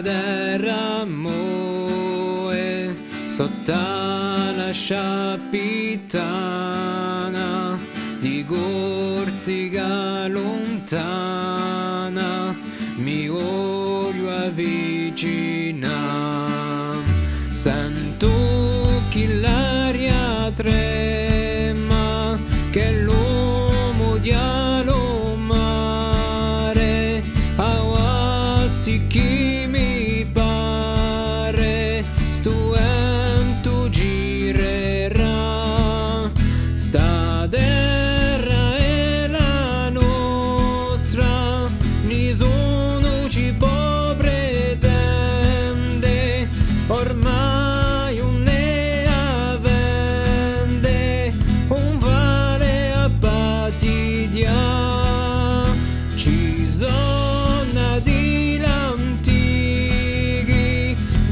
terra moe sotto la sciapitana di Corsica lontana mi voglio avvicinare. Sento che l'aria trema, che l'uomo di mare awasi chi mi pare stuento girerà. Sta terra è la nostra, nessuno ci può pretendere, ormai un ne avende un vale a batidia. Ci sono di l'antichi,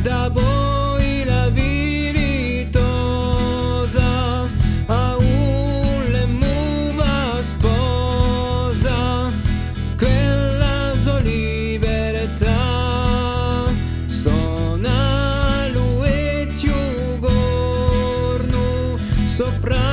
da poi la viritosa a un le muva sposa, quella sua libertà. Sopra